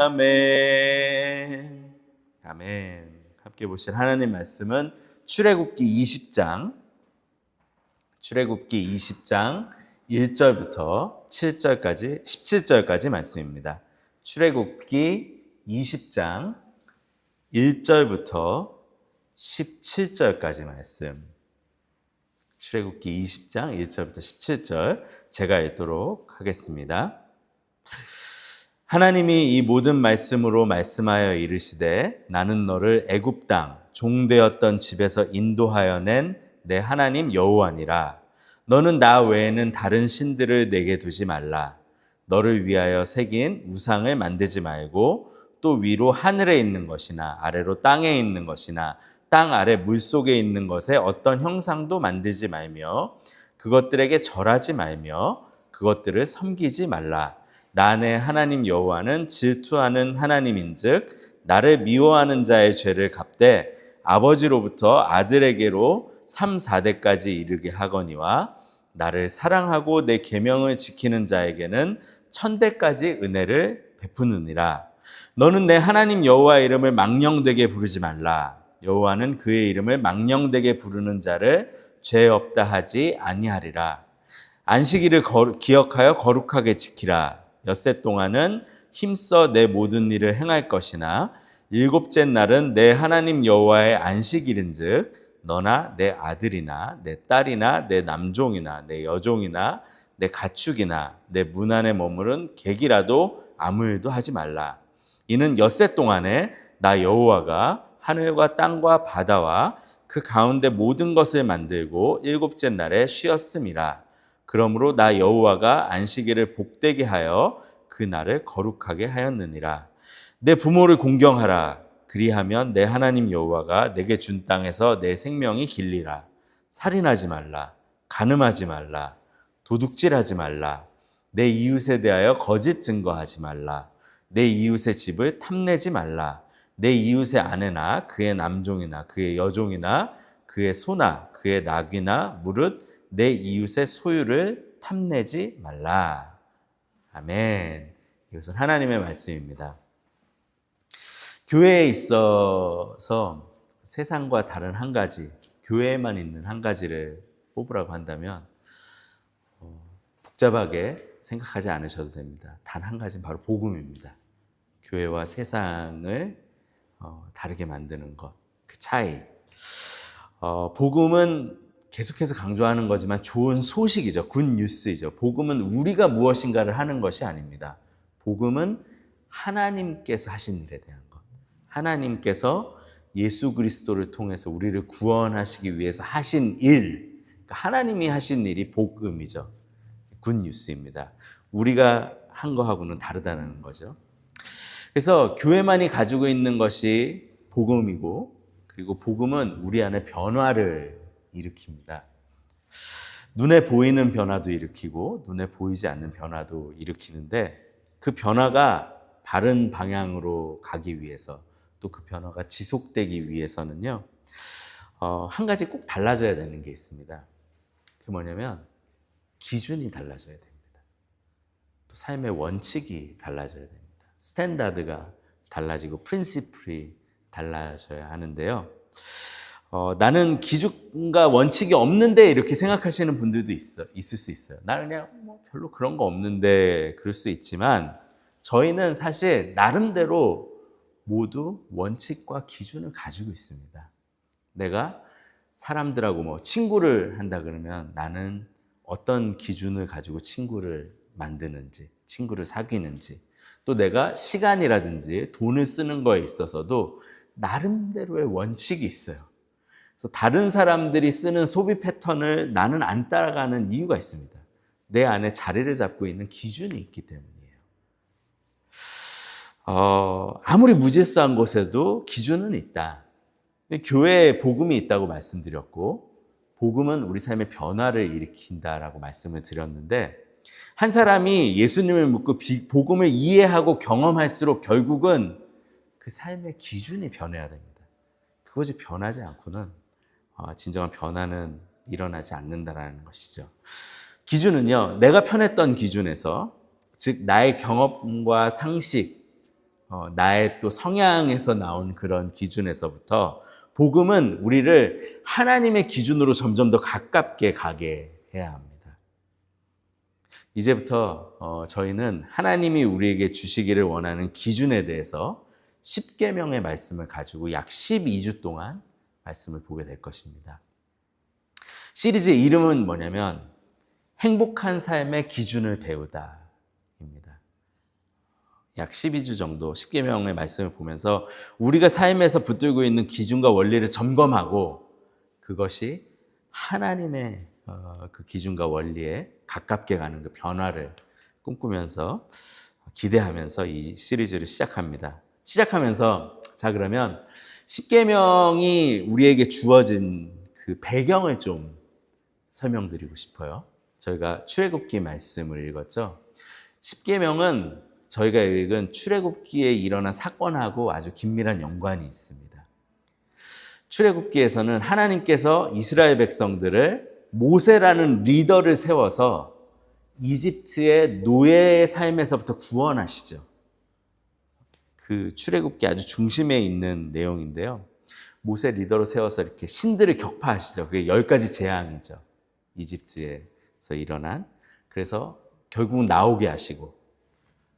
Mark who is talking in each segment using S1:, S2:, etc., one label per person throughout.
S1: 아멘. 아멘. 함께 보실 하나님 말씀은 출애굽기 20장 1절부터 7절까지 17절까지 말씀입니다. 출애굽기 20장 1절부터 17절까지 말씀. 출애굽기 20장 1절부터 17절 제가 읽도록 하겠습니다. 하나님이 이 모든 말씀으로 말씀하여 이르시되 나는 너를 애굽 땅 종되었던 집에서 인도하여 낸 내 하나님 여호와니라. 너는 나 외에는 다른 신들을 내게 두지 말라. 너를 위하여 새긴 우상을 만들지 말고 또 위로 하늘에 있는 것이나 아래로 땅에 있는 것이나 땅 아래 물속에 있는 것에 어떤 형상도 만들지 말며 그것들에게 절하지 말며 그것들을 섬기지 말라. 나 내 하나님 여호와는 질투하는 하나님인즉 나를 미워하는 자의 죄를 갚되 아버지로부터 아들에게로 3, 4대까지 이르게 하거니와 나를 사랑하고 내 계명을 지키는 자에게는 1000대까지 은혜를 베푸느니라. 너는 내 하나님 여호와의 이름을 망령되게 부르지 말라. 여호와는 그의 이름을 망령되게 부르는 자를 죄 없다 하지 아니하리라. 안식일을 기억하여 거룩하게 지키라. 엿새 동안은 힘써 내 모든 일을 행할 것이나 일곱째 날은 내 하나님 여호와의 안식일인즉 너나 내 아들이나 내 딸이나 내 남종이나 내 여종이나 내 가축이나 내 문 안에 머무른 객이라도 아무 일도 하지 말라. 이는 엿새 동안에 나 여호와가 하늘과 땅과 바다와 그 가운데 모든 것을 만들고 일곱째 날에 쉬었음이라. 그러므로 나 여호와가 안식일을 복되게 하여 그 날을 거룩하게 하였느니라. 내 부모를 공경하라. 그리하면 내 하나님 여호와가 내게 준 땅에서 내 생명이 길리라. 살인하지 말라. 간음하지 말라. 도둑질하지 말라. 내 이웃에 대하여 거짓 증거하지 말라. 내 이웃의 집을 탐내지 말라. 내 이웃의 아내나 그의 남종이나 그의 여종이나 그의 소나 그의 낙이나 무릇 내 이웃의 소유를 탐내지 말라. 아멘. 이것은 하나님의 말씀입니다. 교회에 있어서 세상과 다른 한 가지, 교회에만 있는 한 가지를 뽑으라고 한다면 복잡하게 생각하지 않으셔도 됩니다. 단 한 가지는 바로 복음입니다. 교회와 세상을 다르게 만드는 것, 그 차이. 복음은 계속해서 강조하는 거지만 좋은 소식이죠. 굿 뉴스이죠. 복음은 우리가 무엇인가를 하는 것이 아닙니다. 복음은 하나님께서 하신 일에 대한 것. 하나님께서 예수 그리스도를 통해서 우리를 구원하시기 위해서 하신 일, 그러니까 하나님이 하신 일이 복음이죠. 굿 뉴스입니다. 우리가 한 거하고는 다르다는 거죠. 그래서 교회만이 가지고 있는 것이 복음이고, 그리고 복음은 우리 안에 변화를 일으킵니다. 눈에 보이는 변화도 일으키고 눈에 보이지 않는 변화도 일으키는데 그 변화가 바른 방향으로 가기 위해서 또 그 변화가 지속되기 위해서는요, 한 가지 꼭 달라져야 되는 게 있습니다. 그게 뭐냐면 기준이 달라져야 됩니다. 또 삶의 원칙이 달라져야 됩니다. 스탠다드가 달라지고 프린시플이 달라져야 하는데요. 나는 기준과 원칙이 없는데 이렇게 생각하시는 분들도 있을 수 있어요. 나는 그냥 별로 그런 거 없는데 그럴 수 있지만 저희는 사실 나름대로 모두 원칙과 기준을 가지고 있습니다. 내가 사람들하고 친구를 한다 그러면 나는 어떤 기준을 가지고 친구를 만드는지, 친구를 사귀는지, 또 내가 시간이라든지 돈을 쓰는 거에 있어서도 나름대로의 원칙이 있어요. 그래서 다른 사람들이 쓰는 소비 패턴을 나는 안 따라가는 이유가 있습니다. 내 안에 자리를 잡고 있는 기준이 있기 때문이에요. 아무리 무질서한 곳에도 기준은 있다. 교회에 복음이 있다고 말씀드렸고, 복음은 우리 삶의 변화를 일으킨다라고 말씀을 드렸는데, 한 사람이 예수님을 믿고 복음을 이해하고 경험할수록 결국은 그 삶의 기준이 변해야 됩니다. 그것이 변하지 않고는 진정한 변화는 일어나지 않는다라는 것이죠. 기준은요, 내가 편했던 기준에서, 즉 나의 경험과 상식, 나의 또 성향에서 나온 그런 기준에서부터 복음은 우리를 하나님의 기준으로 점점 더 가깝게 가게 해야 합니다. 이제부터 저희는 하나님이 우리에게 주시기를 원하는 기준에 대해서 십계명의 말씀을 가지고 약 12주 동안 말씀을 보게 될 것입니다. 시리즈의 이름은 뭐냐면 행복한 삶의 기준을 배우다 입니다. 약 12주 정도 십계명의 말씀을 보면서 우리가 삶에서 붙들고 있는 기준과 원리를 점검하고 그것이 하나님의 그 기준과 원리에 가깝게 가는 그 변화를 꿈꾸면서 기대하면서 이 시리즈를 시작합니다. 시작하면서 자 그러면 십계명이 우리에게 주어진 그 배경을 좀 설명드리고 싶어요. 저희가 출애굽기 말씀을 읽었죠. 십계명은 저희가 읽은 출애굽기에 일어난 사건하고 아주 긴밀한 연관이 있습니다. 출애굽기에서는 하나님께서 이스라엘 백성들을 모세라는 리더를 세워서 이집트의 노예의 삶에서부터 구원하시죠. 그 출애굽기 아주 중심에 있는 내용인데요. 모세 리더로 세워서 이렇게 신들을 격파하시죠. 그게 10가지 재앙이죠. 이집트에서 일어난. 그래서 결국은 나오게 하시고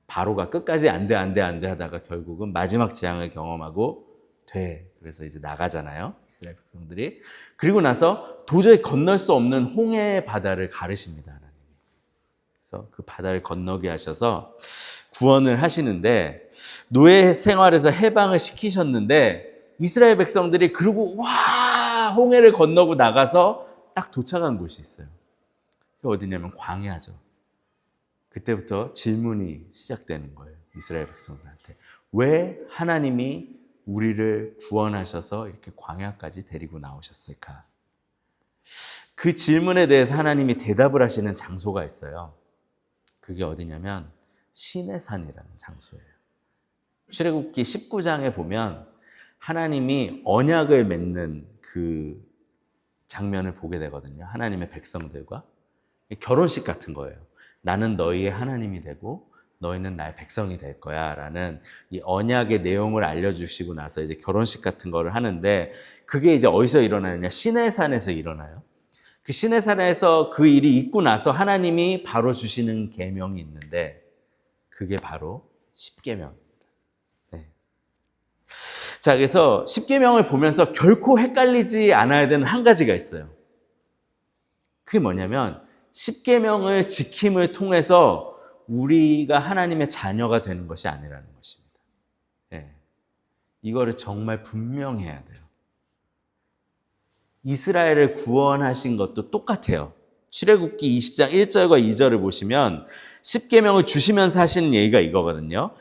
S1: 바로가 끝까지 안 돼 하다가 결국은 마지막 재앙을 경험하고 돼. 그래서 이제 나가잖아요. 이스라엘 백성들이. 그리고 나서 도저히 건널 수 없는 홍해 바다를 가르십니다. 하나님이. 그래서 그 바다를 건너게 하셔서 구원을 하시는데 노예 생활에서 해방을 시키셨는데 이스라엘 백성들이 그러고 와 홍해를 건너고 나가서 딱 도착한 곳이 있어요. 그게 어디냐면 광야죠. 그때부터 질문이 시작되는 거예요. 이스라엘 백성들한테. 왜 하나님이 우리를 구원하셔서 이렇게 광야까지 데리고 나오셨을까? 그 질문에 대해서 하나님이 대답을 하시는 장소가 있어요. 그게 어디냐면 시내산이라는 장소예요. 출애굽기 19장에 보면 하나님이 언약을 맺는 그 장면을 보게 되거든요. 하나님의 백성들과. 결혼식 같은 거예요. 나는 너희의 하나님이 되고 너희는 나의 백성이 될 거야 라는 이 언약의 내용을 알려주시고 나서 이제 결혼식 같은 거를 하는데 그게 이제 어디서 일어나느냐? 시내산에서 일어나요. 그 시내산에서 그 일이 있고 나서 하나님이 바로 주시는 계명이 있는데 그게 바로 십계명입니다. 네. 자, 그래서 십계명을 보면서 결코 헷갈리지 않아야 되는 한 가지가 있어요. 그게 뭐냐면 십계명을 지킴을 통해서 우리가 하나님의 자녀가 되는 것이 아니라는 것입니다. 네. 이거를 정말 분명히 해야 돼요. 이스라엘을 구원하신 것도 똑같아요. 출애굽기 20장 1절과 2절을 보시면 십계명을 주시면서 하시는 얘기가 이거거든요.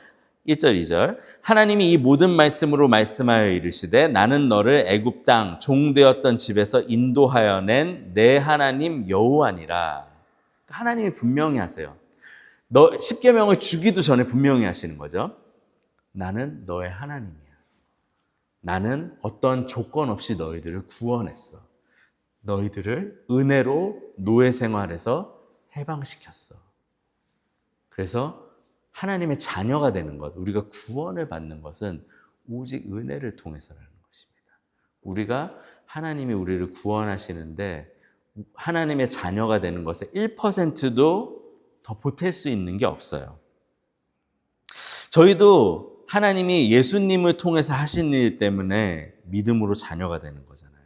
S1: 1절 2절 하나님이 이 모든 말씀으로 말씀하여 이르시되 나는 너를 애굽 땅 종되었던 집에서 인도하여 낸 내 하나님 여호와니라. 하나님이 분명히 하세요. 너 십계명을 주기도 전에 분명히 하시는 거죠. 나는 너의 하나님이야. 나는 어떤 조건 없이 너희들을 구원했어. 너희들을 은혜로 노예 생활에서 해방시켰어. 그래서 하나님의 자녀가 되는 것, 우리가 구원을 받는 것은 오직 은혜를 통해서라는 것입니다. 우리가 하나님이 우리를 구원하시는데 하나님의 자녀가 되는 것에 1%도 더 보탤 수 있는 게 없어요. 저희도 하나님이 예수님을 통해서 하신 일 때문에 믿음으로 자녀가 되는 거잖아요.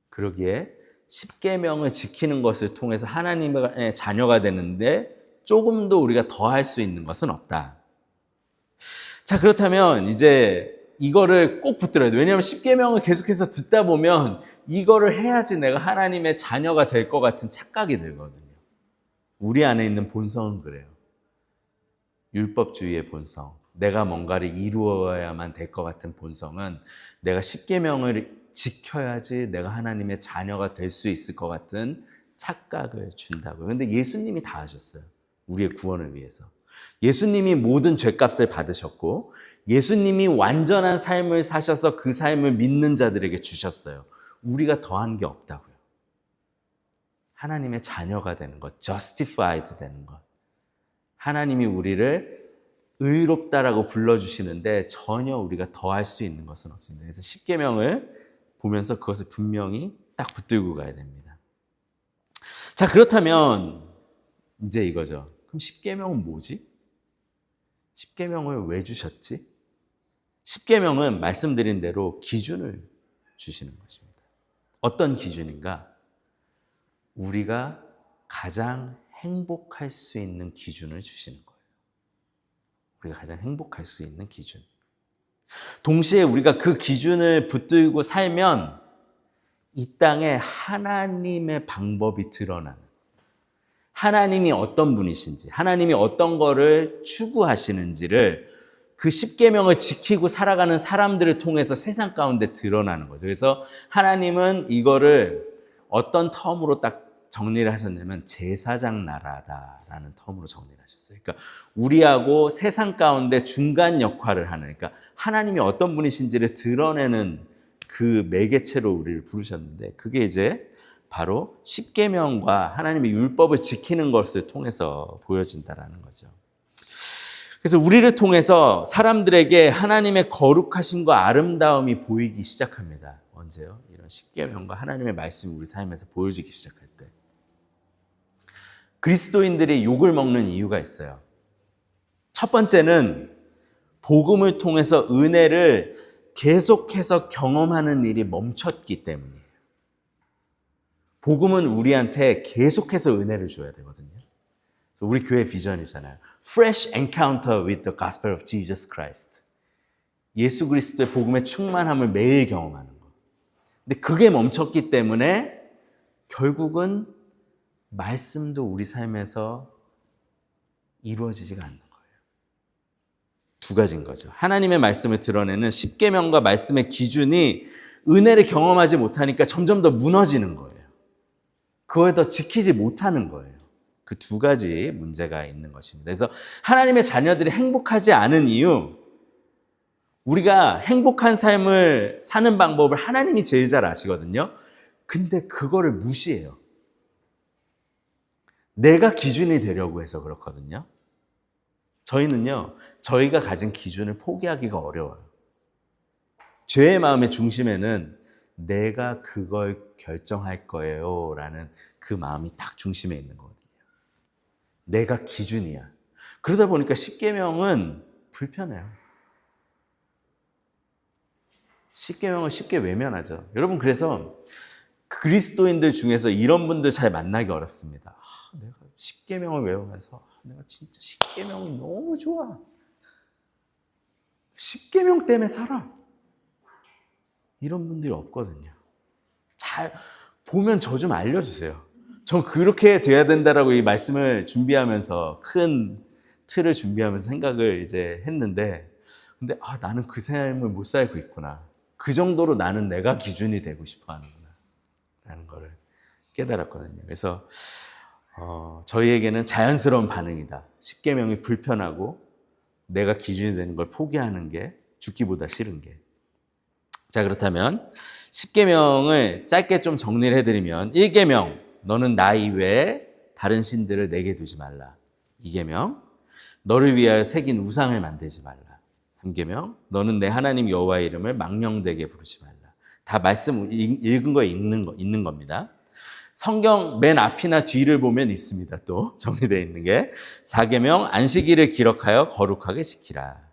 S1: 그러기에 십계명을 지키는 것을 통해서 하나님의 자녀가 되는데 조금도 우리가 더 할 수 있는 것은 없다. 자, 그렇다면 이제 이거를 꼭 붙들어야 돼요. 왜냐하면 십계명을 계속해서 듣다 보면 이거를 해야지 내가 하나님의 자녀가 될 것 같은 착각이 들거든요. 우리 안에 있는 본성은 그래요. 율법주의의 본성, 내가 뭔가를 이루어야만 될 것 같은 본성은 내가 십계명을 지켜야지 내가 하나님의 자녀가 될 수 있을 것 같은 착각을 준다고요. 근데 예수님이 다 하셨어요. 우리의 구원을 위해서. 예수님이 모든 죄값을 받으셨고 예수님이 완전한 삶을 사셔서 그 삶을 믿는 자들에게 주셨어요. 우리가 더한 게 없다고요. 하나님의 자녀가 되는 것, justified 되는 것. 하나님이 우리를 의롭다라고 불러주시는데 전혀 우리가 더할 수 있는 것은 없습니다. 그래서 십계명을 보면서 그것을 분명히 딱 붙들고 가야 됩니다. 자, 그렇다면 이제 이거죠. 그럼 십계명은 뭐지? 십계명을 왜 주셨지? 십계명은 말씀드린 대로 기준을 주시는 것입니다. 어떤 기준인가? 우리가 가장 행복할 수 있는 기준을 주시는 거예요. 우리가 가장 행복할 수 있는 기준. 동시에 우리가 그 기준을 붙들고 살면 이 땅에 하나님의 방법이 드러나는, 하나님이 어떤 분이신지, 하나님이 어떤 거를 추구하시는지를 그 십계명을 지키고 살아가는 사람들을 통해서 세상 가운데 드러나는 거죠. 그래서 하나님은 이거를 어떤 텀으로 딱 정리를 하셨냐면 제사장 나라다라는 텀으로 정리를 하셨어요. 그러니까 우리하고 세상 가운데 중간 역할을 하는, 그러니까 하나님이 어떤 분이신지를 드러내는 그 매개체로 우리를 부르셨는데, 그게 이제 바로 십계명과 하나님의 율법을 지키는 것을 통해서 보여진다라는 거죠. 그래서 우리를 통해서 사람들에게 하나님의 거룩하심과 아름다움이 보이기 시작합니다. 언제요? 이런 십계명과 하나님의 말씀이 우리 삶에서 보여지기 시작할 때. 그리스도인들이 욕을 먹는 이유가 있어요. 첫 번째는 복음을 통해서 은혜를 계속해서 경험하는 일이 멈췄기 때문이에요. 복음은 우리한테 계속해서 은혜를 줘야 되거든요. 그래서 우리 교회 비전이잖아요. Fresh encounter with the gospel of Jesus Christ. 예수 그리스도의 복음의 충만함을 매일 경험하는 거. 근데 그게 멈췄기 때문에 결국은 말씀도 우리 삶에서 이루어지지가 않는 거예요. 두 가지인 거죠. 하나님의 말씀을 드러내는 십계명과 말씀의 기준이 은혜를 경험하지 못하니까 점점 더 무너지는 거예요. 그걸 더 지키지 못하는 거예요. 그 두 가지 문제가 있는 것입니다. 그래서 하나님의 자녀들이 행복하지 않은 이유, 우리가 행복한 삶을 사는 방법을 하나님이 제일 잘 아시거든요. 근데 그거를 무시해요. 내가 기준이 되려고 해서 그렇거든요. 저희는요, 저희가 가진 기준을 포기하기가 어려워요. 죄의 마음의 중심에는 내가 그걸 결정할 거예요 라는 그 마음이 딱 중심에 있는 거거든요. 내가 기준이야. 그러다 보니까 십계명은 불편해요. 십계명을 쉽게 외면하죠. 여러분, 그래서 그리스도인들 중에서 이런 분들 잘 만나기 어렵습니다. 내가 십계명을 외우면서 내가 진짜 십계명이 너무 좋아. 십계명 때문에 살아. 이런 분들이 없거든요. 잘 보면 저 좀 알려주세요. 전 그렇게 돼야 된다라고 이 말씀을 준비하면서 큰 틀을 준비하면서 생각을 이제 했는데, 근데 나는 그 삶을 못 살고 있구나. 그 정도로 나는 내가 기준이 되고 싶어 하는구나 라는 거를 깨달았거든요. 그래서 저희에게는 자연스러운 반응이다. 십계명이 불편하고 내가 기준이 되는 걸 포기하는 게 죽기보다 싫은 게. 자, 그렇다면 십계명을 짧게 좀 정리를 해드리면, 1계명, 너는 나 이외에 다른 신들을 내게 두지 말라. 2계명, 너를 위하여 새긴 우상을 만들지 말라. 3계명, 너는 내 하나님 여호와의 이름을 망령되게 부르지 말라. 다 말씀 읽은 거에 있는 겁니다. 성경 맨 앞이나 뒤를 보면 있습니다. 또 정리되어 있는 게 4계명, 안식일을 기록하여 거룩하게 지키라.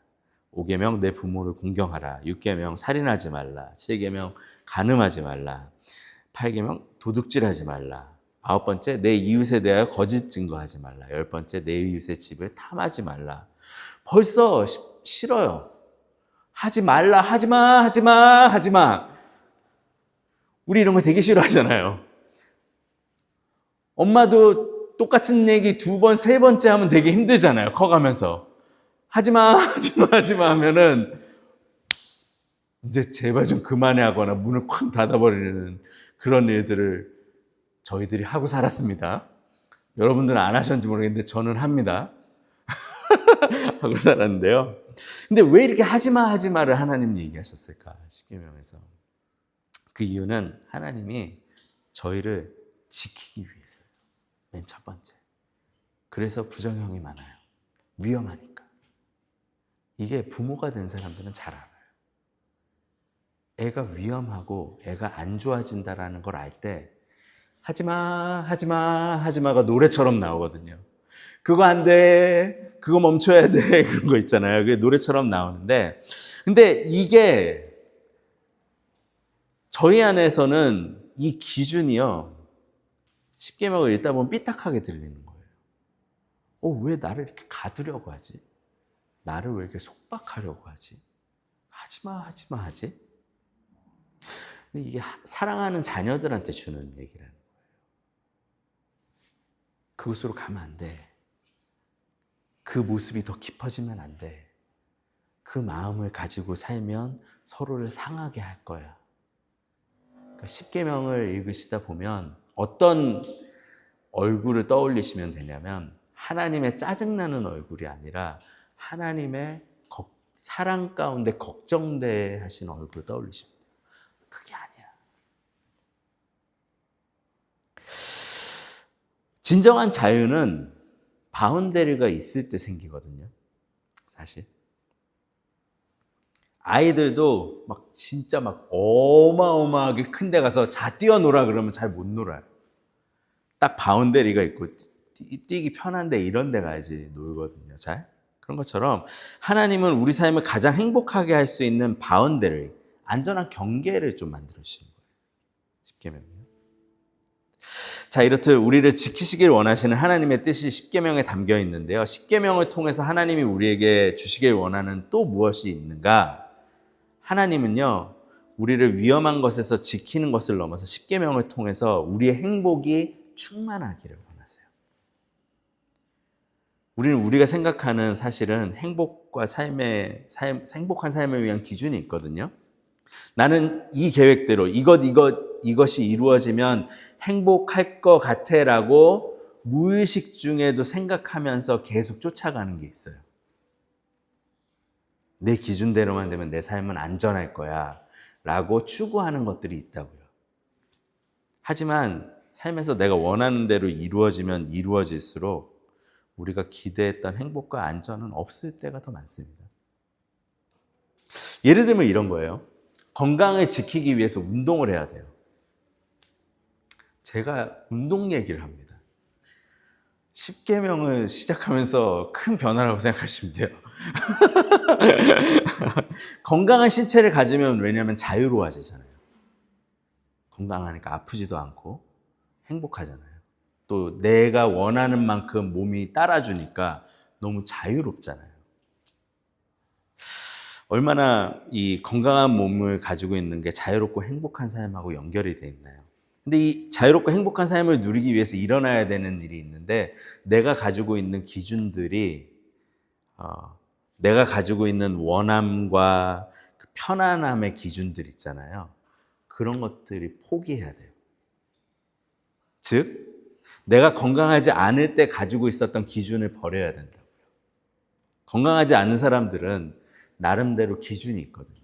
S1: 5계명, 내 부모를 공경하라. 6계명, 살인하지 말라. 7계명, 간음하지 말라. 8계명, 도둑질하지 말라. 9번째, 내 이웃에 대하여 거짓 증거하지 말라. 10번째, 내 이웃의 집을 탐하지 말라. 벌써 싫어요. 하지 말라, 하지 마, 하지 마, 하지 마. 우리 이런 거 되게 싫어하잖아요. 엄마도 똑같은 얘기 2번, 3번째 하면 되게 힘들잖아요. 커가면서. 하지 마, 하지 마, 하지 마 하면은 이제 제발 좀 그만해 하거나 문을 쾅 닫아버리는 그런 일들을 저희들이 하고 살았습니다. 여러분들은 안 하셨는지 모르겠는데 저는 합니다. 하고 살았는데요. 근데 왜 이렇게 하지 마, 하지 마를 하나님 얘기하셨을까? 십계명에서. 그 이유는 하나님이 저희를 지키기 위해서요. 맨 첫 번째. 그래서 부정형이 많아요. 위험하니까. 이게 부모가 된 사람들은 잘 알아요. 애가 위험하고 애가 안 좋아진다라는 걸 알 때 하지마, 하지마, 하지마가 노래처럼 나오거든요. 그거 안 돼, 그거 멈춰야 돼, 그런 거 있잖아요. 그게 노래처럼 나오는데, 근데 이게 저희 안에서는 이 기준이요, 십계명을 읽다 보면 삐딱하게 들리는 거예요. 왜 나를 이렇게 가두려고 하지? 나를 왜 이렇게 속박하려고 하지? 하지마, 하지마 하지? 근데 이게 사랑하는 자녀들한테 주는 얘기라는 거예요. 그곳으로 가면 안 돼. 그 모습이 더 깊어지면 안 돼. 그 마음을 가지고 살면 서로를 상하게 할 거야. 그러니까 십계명을 읽으시다 보면 어떤 얼굴을 떠올리시면 되냐면 하나님의 짜증나는 얼굴이 아니라 하나님의 사랑 가운데 걱정돼 하시는 얼굴을 떠올리십니다. 그게 아니야. 진정한 자유는 바운더리가 있을 때 생기거든요. 사실. 아이들도 막 진짜 막 어마어마하게 큰 데 가서 뛰어놀아 그러면 잘 못 놀아요. 딱 바운더리가 있고 뛰기 편한데 이런 데 가야지 놀거든요. 잘. 그런 것처럼 하나님은 우리 삶을 가장 행복하게 할 수 있는 바운더리, 안전한 경계를 좀 만들어 주시는 거예요. 십계명이요. 자, 이렇듯 우리를 지키시길 원하시는 하나님의 뜻이 십계명에 담겨 있는데요. 십계명을 통해서 하나님이 우리에게 주시길 원하는 또 무엇이 있는가? 하나님은요, 우리를 위험한 것에서 지키는 것을 넘어서 십계명을 통해서 우리의 행복이 충만하기를 원하세요. 우리는 우리가 생각하는 사실은 행복한 삶을 위한 기준이 있거든요. 나는 이 계획대로 이것이 이루어지면 행복할 것 같아라고 무의식 중에도 생각하면서 계속 쫓아가는 게 있어요. 내 기준대로만 되면 내 삶은 안전할 거야 라고 추구하는 것들이 있다고요. 하지만 삶에서 내가 원하는 대로 이루어지면 이루어질수록 우리가 기대했던 행복과 안전은 없을 때가 더 많습니다. 예를 들면 이런 거예요. 건강을 지키기 위해서 운동을 해야 돼요. 제가 운동 얘기를 합니다. 십계명을 시작하면서 큰 변화라고 생각하시면 돼요. 건강한 신체를 가지면 왜냐하면 자유로워지잖아요. 건강하니까 아프지도 않고 행복하잖아요. 또 내가 원하는 만큼 몸이 따라주니까 너무 자유롭잖아요. 얼마나 이 건강한 몸을 가지고 있는 게 자유롭고 행복한 삶하고 연결이 돼 있나요? 근데 이 자유롭고 행복한 삶을 누리기 위해서 일어나야 되는 일이 있는데 내가 가지고 있는 기준들이 내가 가지고 있는 원함과 그 편안함의 기준들 있잖아요. 그런 것들이 포기해야 돼요. 즉, 내가 건강하지 않을 때 가지고 있었던 기준을 버려야 된다고요. 건강하지 않은 사람들은 나름대로 기준이 있거든요.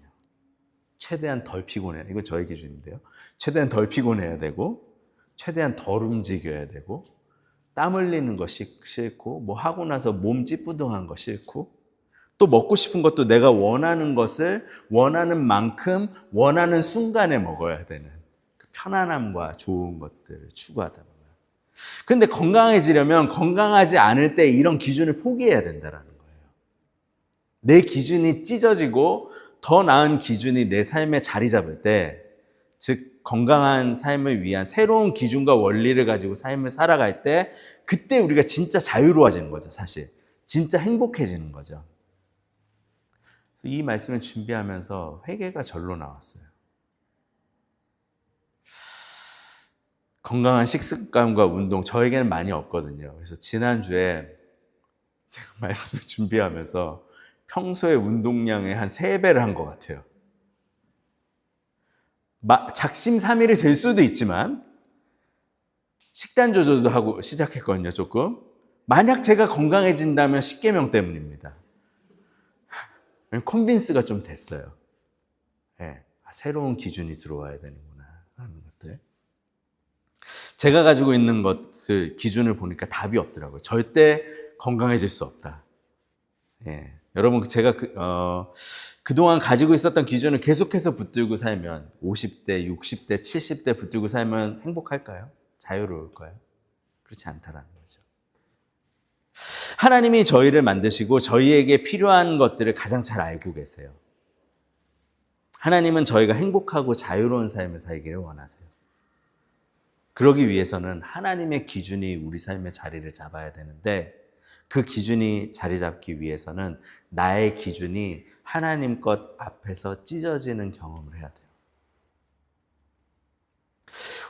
S1: 최대한 덜 피곤해요. 이건 저의 기준인데요. 최대한 덜 피곤해야 되고, 최대한 덜 움직여야 되고, 땀 흘리는 거 싫고, 뭐 하고 나서 몸 찌뿌둥한 거 싫고, 또 먹고 싶은 것도 내가 원하는 것을 원하는 만큼 원하는 순간에 먹어야 되는 그 편안함과 좋은 것들을 추구하다 보면. 그런데 건강해지려면 건강하지 않을 때 이런 기준을 포기해야 된다는 거예요. 내 기준이 찢어지고 더 나은 기준이 내 삶에 자리 잡을 때, 즉 건강한 삶을 위한 새로운 기준과 원리를 가지고 삶을 살아갈 때 그때 우리가 진짜 자유로워지는 거죠. 사실 진짜 행복해지는 거죠. 그래서 이 말씀을 준비하면서 회개가 절로 나왔어요. 건강한 식습관과 운동, 저에게는 많이 없거든요. 그래서 지난주에 제가 말씀을 준비하면서 평소의 운동량의 한 3배를 한 것 같아요. 작심삼일이 될 수도 있지만 식단 조절도 하고 시작했거든요. 조금. 만약 제가 건강해진다면 십계명 때문입니다. 컨빈스가 좀 됐어요. 네, 새로운 기준이 들어와야 되는구나 하는 것들. 제가 가지고 있는 것을 기준을 보니까 답이 없더라고요. 절대 건강해질 수 없다. 네, 여러분, 제가 그동안 가지고 있었던 기준을 계속해서 붙들고 살면 50대, 60대, 70대 붙들고 살면 행복할까요? 자유로울까요? 그렇지 않다라는 거죠. 하나님이 저희를 만드시고 저희에게 필요한 것들을 가장 잘 알고 계세요. 하나님은 저희가 행복하고 자유로운 삶을 살기를 원하세요. 그러기 위해서는 하나님의 기준이 우리 삶의 자리를 잡아야 되는데 그 기준이 자리 잡기 위해서는 나의 기준이 하나님 것 앞에서 찢어지는 경험을 해야 돼요.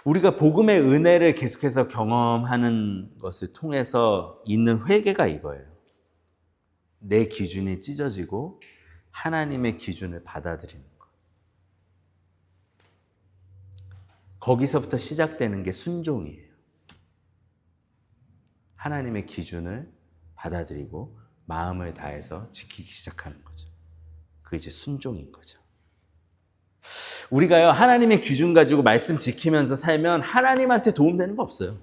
S1: 우리가 복음의 은혜를 계속해서 경험하는 것을 통해서 있는 회개가 이거예요. 내 기준이 찢어지고 하나님의 기준을 받아들이는 것. 거기서부터 시작되는 게 순종이에요. 하나님의 기준을 받아들이고 마음을 다해서 지키기 시작하는 거죠. 그게 이제 순종인 거죠. 우리가요, 하나님의 기준 가지고 말씀 지키면서 살면 하나님한테 도움되는 거 없어요.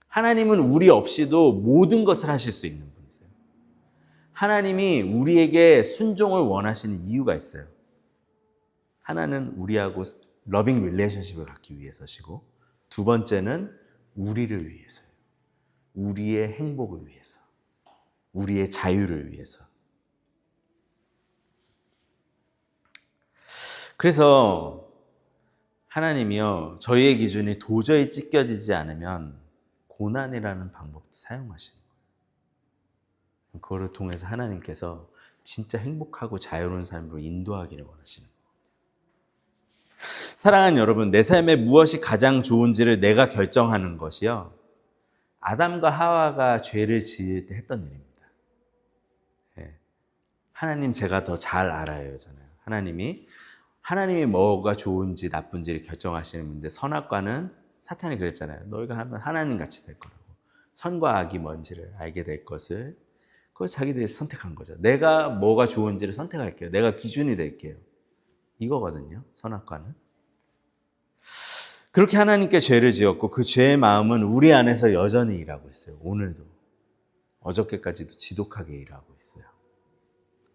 S1: 하나님은 우리 없이도 모든 것을 하실 수 있는 분이세요. 하나님이 우리에게 순종을 원하시는 이유가 있어요. 하나는 우리하고 러빙 릴레이션십을 갖기 위해서시고, 두 번째는 우리를 위해서요. 우리의 행복을 위해서, 우리의 자유를 위해서. 그래서 하나님이요, 저희의 기준이 도저히 찢겨지지 않으면 고난이라는 방법도 사용하시는 거예요. 그거를 통해서 하나님께서 진짜 행복하고 자유로운 삶으로 인도하기를 원하시는 거예요. 사랑하는 여러분, 내 삶에 무엇이 가장 좋은지를 내가 결정하는 것이요, 아담과 하와가 죄를 지을 때 했던 일입니다. 하나님 제가 더 잘 알아요잖아요. 하나님이 뭐가 좋은지 나쁜지를 결정하시는 분인데, 선악과는 사탄이 그랬잖아요. 너희가 하면 하나님 같이 될 거라고. 선과 악이 뭔지를 알게 될 것을, 그걸 자기들이 선택한 거죠. 내가 뭐가 좋은지를 선택할게요. 내가 기준이 될게요. 이거거든요, 선악과는. 그렇게 하나님께 죄를 지었고 그 죄의 마음은 우리 안에서 여전히 일하고 있어요. 오늘도. 어저께까지도 지독하게 일하고 있어요.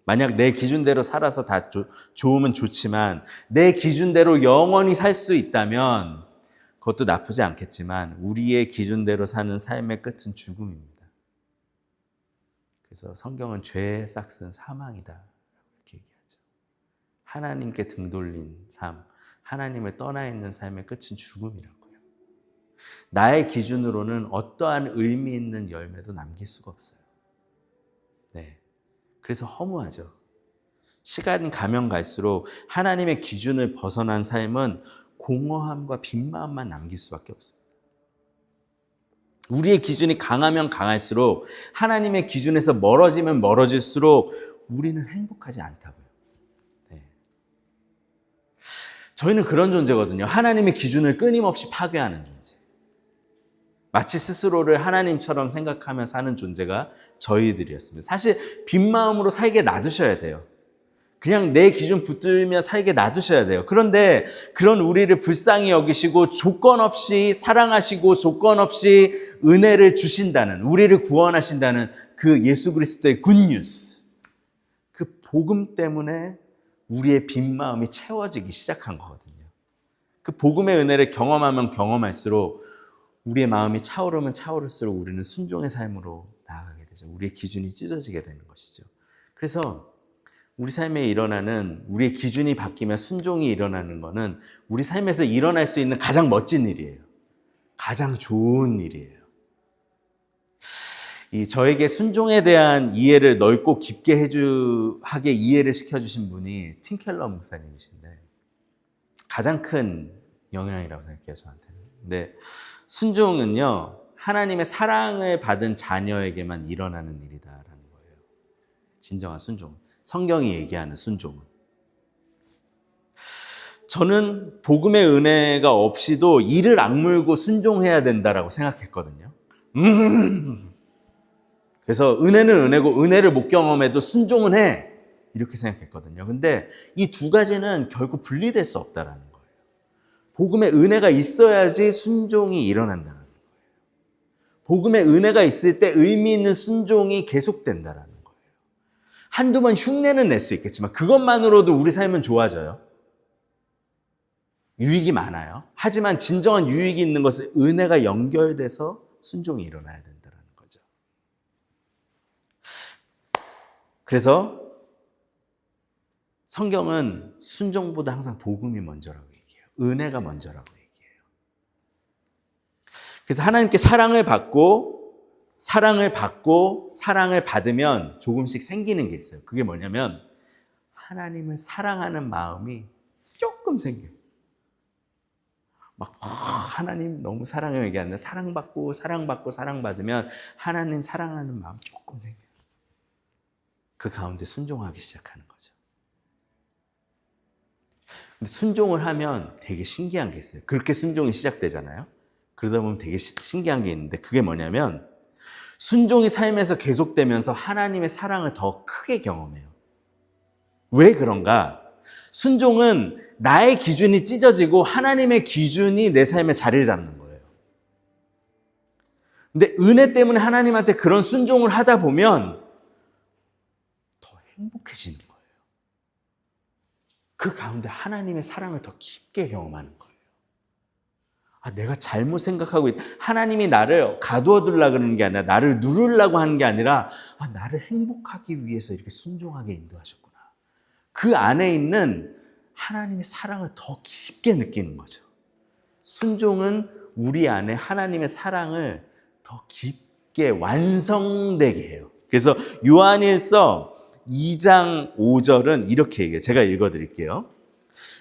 S1: 만약 내 기준대로 살아서 다 좋으면 좋지만 내 기준대로 영원히 살 수 있다면 그것도 나쁘지 않겠지만 우리의 기준대로 사는 삶의 끝은 죽음입니다. 그래서 성경은 죄의 싹은 사망이다 이렇게 얘기하죠. 하나님께 등 돌린 삶, 하나님을 떠나 있는 삶의 끝은 죽음이라고요. 나의 기준으로는 어떠한 의미 있는 열매도 남길 수가 없어요. 네. 그래서 허무하죠. 시간이 가면 갈수록 하나님의 기준을 벗어난 삶은 공허함과 빈마음만 남길 수밖에 없습니다. 우리의 기준이 강하면 강할수록, 하나님의 기준에서 멀어지면 멀어질수록 우리는 행복하지 않다고요. 네. 저희는 그런 존재거든요. 하나님의 기준을 끊임없이 파괴하는 존재. 마치 스스로를 하나님처럼 생각하며 사는 존재가 저희들이었습니다. 사실 빈 마음으로 살게 놔두셔야 돼요. 그냥 내 기준 붙들며 살게 놔두셔야 돼요. 그런데 그런 우리를 불쌍히 여기시고 조건 없이 사랑하시고 조건 없이 은혜를 주신다는, 우리를 구원하신다는 그 예수 그리스도의 굿뉴스, 그 복음 때문에 우리의 빈 마음이 채워지기 시작한 거거든요. 그 복음의 은혜를 경험하면 경험할수록 우리의 마음이 차오르면 차오를수록 우리는 순종의 삶으로 나아가게 되죠. 우리의 기준이 찢어지게 되는 것이죠. 그래서 우리 삶에 일어나는, 우리의 기준이 바뀌면 순종이 일어나는 것은 우리 삶에서 일어날 수 있는 가장 멋진 일이에요. 가장 좋은 일이에요. 저에게 순종에 대한 이해를 넓고 깊게 하게 이해를 시켜주신 분이 팀 켈러 목사님이신데, 가장 큰 영향이라고 생각해요, 저한테는. 근데 순종은요, 하나님의 사랑을 받은 자녀에게만 일어나는 일이다라는 거예요. 진정한 순종. 성경이 얘기하는 순종은. 저는 복음의 은혜가 없이도 이를 악물고 순종해야 된다라고 생각했거든요. 그래서 은혜는 은혜고 은혜를 못 경험해도 순종은 해. 이렇게 생각했거든요. 근데 이 두 가지는 결국 분리될 수 없다라는 거예요. 복음의 은혜가 있어야지 순종이 일어난다는 거예요. 복음의 은혜가 있을 때 의미 있는 순종이 계속된다는 거예요. 한두 번 흉내는 낼 수 있겠지만 그것만으로도 우리 삶은 좋아져요. 유익이 많아요. 하지만 진정한 유익이 있는 것은 은혜가 연결돼서 순종이 일어나야 된다는 거죠. 그래서 성경은 순종보다 항상 복음이 먼저라고 얘기해요. 은혜가 먼저라고 얘기해요. 그래서 하나님께 사랑을 받고 사랑을 받으면 조금씩 생기는 게 있어요. 그게 뭐냐면 하나님을 사랑하는 마음이 조금 생겨요. 막 하나님 너무 사랑해요 얘기하는데 사랑받으면 하나님 사랑하는 마음 조금 생겨요. 그 가운데 순종하기 시작하는 거죠. 근데 순종을 하면 되게 신기한 게 있어요. 그렇게 순종이 시작되잖아요. 그러다 보면 되게 신기한 게 있는데 그게 뭐냐면 순종이 삶에서 계속되면서 하나님의 사랑을 더 크게 경험해요. 왜 그런가? 순종은 나의 기준이 찢어지고 하나님의 기준이 내 삶에 자리를 잡는 거예요. 근데 은혜 때문에 하나님한테 그런 순종을 하다 보면 더 행복해지는 거예요. 그 가운데 하나님의 사랑을 더 깊게 경험하는 거예요. 내가 잘못 생각하고 있다. 하나님이 나를 가두어 두려고 그러는 게 아니라 나를 누르려고 하는 게 아니라 나를 행복하기 위해서 이렇게 순종하게 인도하셨구나. 그 안에 있는 하나님의 사랑을 더 깊게 느끼는 거죠. 순종은 우리 안에 하나님의 사랑을 더 깊게 완성되게 해요. 그래서 요한일서 2장 5절은 이렇게 얘기해요. 제가 읽어드릴게요.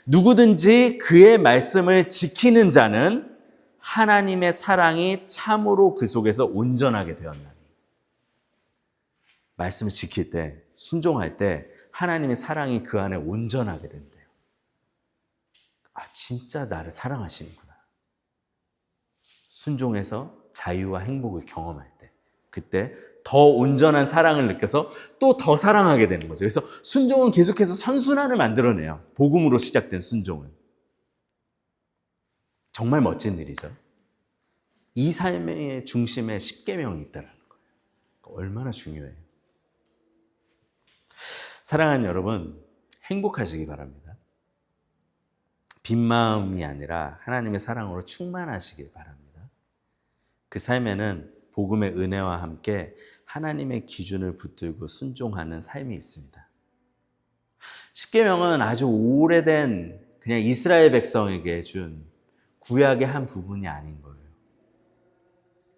S1: 누구든지 그의 말씀을 지키는 자는 하나님의 사랑이 참으로 그 속에서 온전하게 되었나니. 말씀을 지킬 때, 순종할 때 하나님의 사랑이 그 안에 온전하게 된대요. 진짜 나를 사랑하시는구나. 순종해서 자유와 행복을 경험할 때, 그때 더 온전한 사랑을 느껴서 또 더 사랑하게 되는 거죠. 그래서 순종은 계속해서 선순환을 만들어내요. 복음으로 시작된 순종은. 정말 멋진 일이죠. 이 삶의 중심에 십계명이 있다는 거예요. 얼마나 중요해요. 사랑하는 여러분, 행복하시기 바랍니다. 빈 마음이 아니라 하나님의 사랑으로 충만하시길 바랍니다. 그 삶에는 복음의 은혜와 함께 하나님의 기준을 붙들고 순종하는 삶이 있습니다. 십계명은 아주 오래된 그냥 이스라엘 백성에게 준 구약의 한 부분이 아닌 거예요.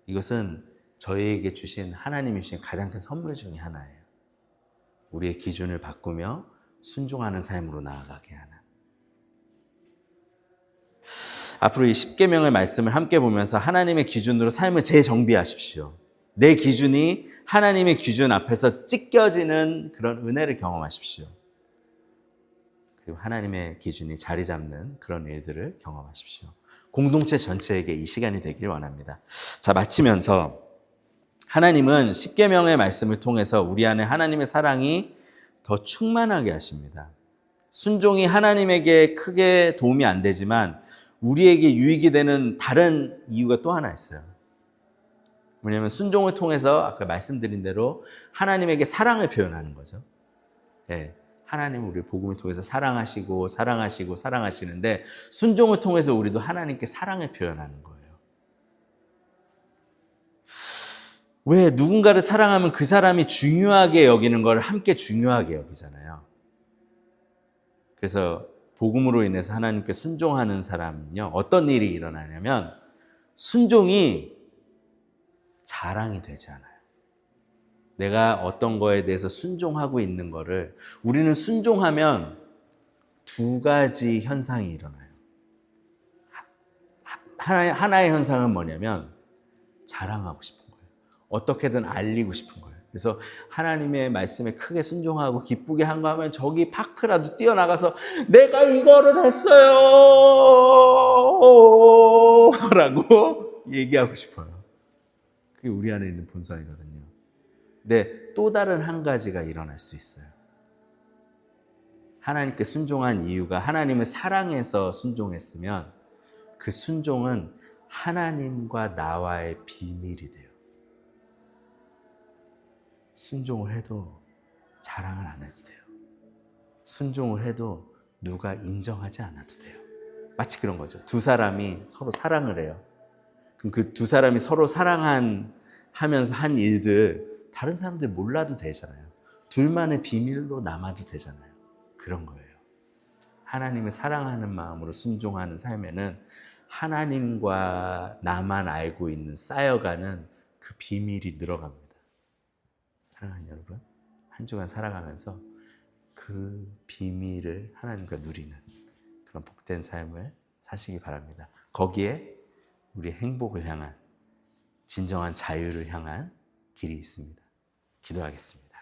S1: 이것은 저희에게 주신 하나님이 주신 가장 큰 선물 중에 하나예요. 우리의 기준을 바꾸며 순종하는 삶으로 나아가게 하는. 앞으로 이 십계명의 말씀을 함께 보면서 하나님의 기준으로 삶을 재정비하십시오. 내 기준이 하나님의 기준 앞에서 찢겨지는 그런 은혜를 경험하십시오. 그리고 하나님의 기준이 자리 잡는 그런 일들을 경험하십시오. 공동체 전체에게 이 시간이 되길 원합니다. 자, 마치면서 하나님은 십계명의 말씀을 통해서 우리 안에 하나님의 사랑이 더 충만하게 하십니다. 순종이 하나님에게 크게 도움이 안 되지만 우리에게 유익이 되는 다른 이유가 또 하나 있어요. 왜냐하면 순종을 통해서 아까 말씀드린 대로 하나님에게 사랑을 표현하는 거죠. 네, 하나님은 우리 복음을 통해서 사랑하시는데 순종을 통해서 우리도 하나님께 사랑을 표현하는 거예요. 왜 누군가를 사랑하면 그 사람이 중요하게 여기는 걸 함께 중요하게 여기잖아요. 그래서 복음으로 인해서 하나님께 순종하는 사람은요, 어떤 일이 일어나냐면 순종이 자랑이 되지 않아요. 내가 어떤 거에 대해서 순종하고 있는 거를 우리는 순종하면 두 가지 현상이 일어나요. 하나의 현상은 뭐냐면 자랑하고 싶은 거예요. 어떻게든 알리고 싶은 거예요. 그래서 하나님의 말씀에 크게 순종하고 기쁘게 한 거 하면 저기 파크라도 뛰어나가서 내가 이거를 했어요 라고 얘기하고 싶어요. 그게 우리 안에 있는 본성이거든요. 근데 또 다른 한 가지가 일어날 수 있어요. 하나님께 순종한 이유가 하나님을 사랑해서 순종했으면 그 순종은 하나님과 나와의 비밀이 돼요. 순종을 해도 자랑을 안 해도 돼요. 순종을 해도 누가 인정하지 않아도 돼요. 마치 그런 거죠. 두 사람이 서로 사랑을 해요. 그럼 그 두 사람이 서로 하면서 한 일들 다른 사람들 몰라도 되잖아요. 둘만의 비밀로 남아도 되잖아요. 그런 거예요. 하나님을 사랑하는 마음으로 순종하는 삶에는 하나님과 나만 알고 있는 쌓여가는 그 비밀이 늘어갑니다. 사랑하는 여러분, 한 주간 살아가면서 그 비밀을 하나님과 누리는 그런 복된 삶을 사시기 바랍니다. 거기에 우리의 행복을 향한, 진정한 자유를 향한 길이 있습니다. 기도하겠습니다.